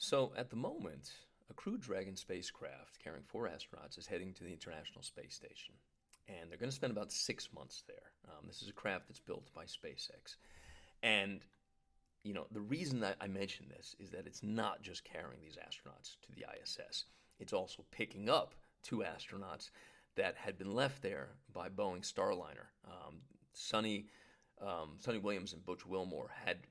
So at the moment, a Crew Dragon spacecraft carrying 4 astronauts is heading to the International Space Station. And they're going to spend about 6 months there. This is a craft that's built by SpaceX. And, the reason that I mention this is that it's not just carrying these astronauts to the ISS, it's also picking up 2 astronauts that had been left there by Boeing Starliner. Suni, Sonny Williams and Butch Wilmore had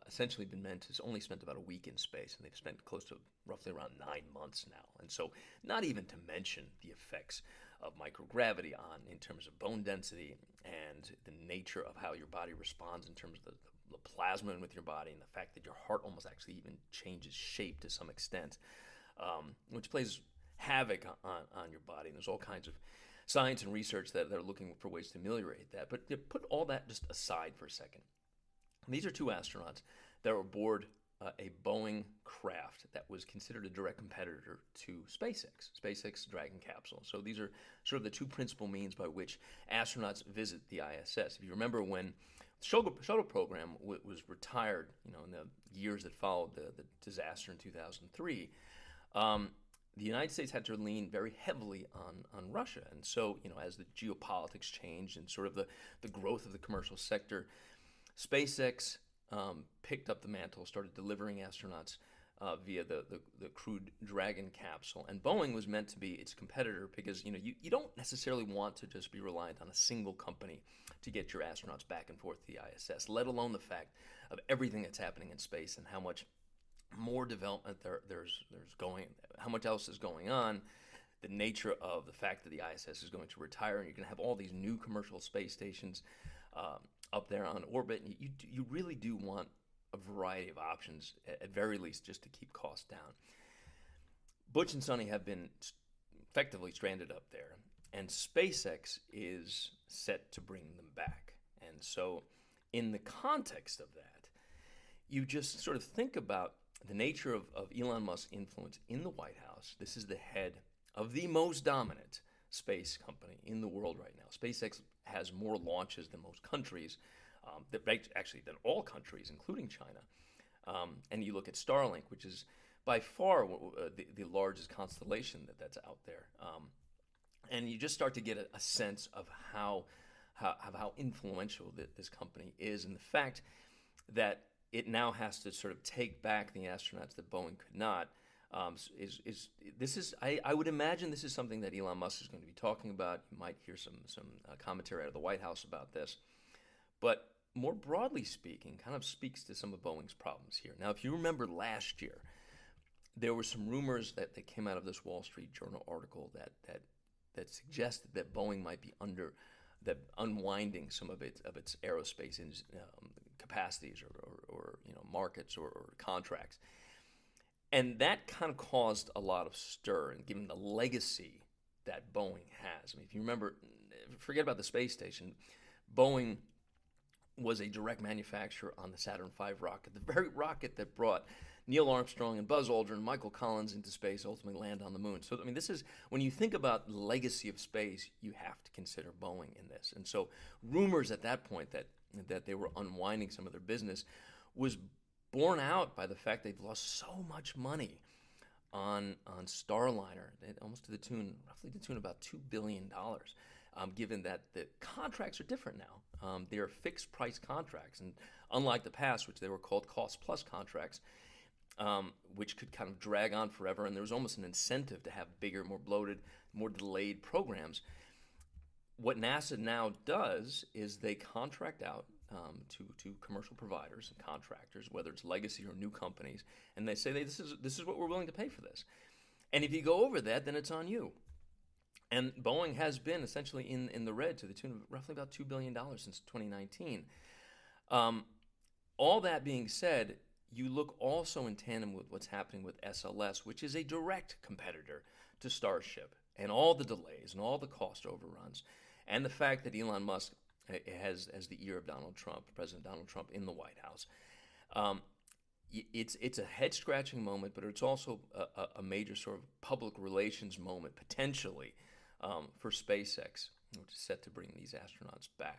essentially been meant to only spent about a week in space, and they've spent close to roughly around 9 months now. And so, not even to mention the effects of microgravity on in terms of bone density and the nature of how your body responds in terms of the plasma with your body and the fact that your heart almost actually even changes shape to some extent, which plays havoc on your body. And there's all kinds of science and research that they're looking for ways to ameliorate that. But put all that just aside for a second. These are 2 astronauts that were aboard a Boeing craft that was considered a direct competitor to SpaceX Dragon capsule. So these are sort of the two principal means by which astronauts visit the ISS. If you remember when the shuttle program was retired, in the years that followed the disaster in 2003, the United States had to lean very heavily on Russia. And so, as the geopolitics changed and sort of the growth of the commercial sector, SpaceX picked up the mantle, started delivering astronauts via the Crew Dragon capsule. And Boeing was meant to be its competitor because, you don't necessarily want to just be reliant on a single company to get your astronauts back and forth to the ISS, let alone the fact of everything that's happening in space and how much more development there's going, how much else is going on, the nature of the fact that the ISS is going to retire, and you're going to have all these new commercial space stations up there on orbit. And you really do want a variety of options, at very least, just to keep costs down. Butch and Sonny have been effectively stranded up there, and SpaceX is set to bring them back. And so, in the context of that, you just sort of think about the nature of Elon Musk's influence in the White House. This is the head of the most dominant space company in the world right now. SpaceX has more launches than most countries, actually than all countries, including China. And you look at Starlink, which is by far the largest constellation that's out there. And you just start to get a sense of how influential this company is, and the fact that it now has to sort of take back the astronauts that Boeing could not. I would imagine this is something that Elon Musk is going to be talking about. You might hear some commentary out of the White House about this, but more broadly speaking, kind of speaks to some of Boeing's problems here. Now, if you remember last year, there were some rumors that came out of this Wall Street Journal article that suggested that Boeing might be unwinding some of its aerospace capacities or markets or contracts. And that kind of caused a lot of stir, and given the legacy that Boeing has. I mean, if you remember, forget about the space station, Boeing was a direct manufacturer on the Saturn V rocket, the very rocket that brought Neil Armstrong and Buzz Aldrin and Michael Collins into space, ultimately land on the moon. So, I mean, this is, when you think about the legacy of space, you have to consider Boeing in this. And so rumors at that point that they were unwinding some of their business was borne out by the fact they've lost so much money on Starliner, almost roughly to the tune of about $2 billion, given that the contracts are different now. They are fixed price contracts, and unlike the past, which they were called cost plus contracts, which could kind of drag on forever, and there was almost an incentive to have bigger, more bloated, more delayed programs. What NASA now does is they contract out to commercial providers and contractors, whether it's legacy or new companies, and they say, this is what we're willing to pay for this. And if you go over that, then it's on you. And Boeing has been essentially in the red to the tune of roughly about $2 billion since 2019. All that being said, you look also in tandem with what's happening with SLS, which is a direct competitor to Starship, and all the delays and all the cost overruns, and the fact that Elon Musk has the ear of President Donald Trump in the White House. It's a head-scratching moment, but it's also a major sort of public relations moment, potentially, for SpaceX, which is set to bring these astronauts back.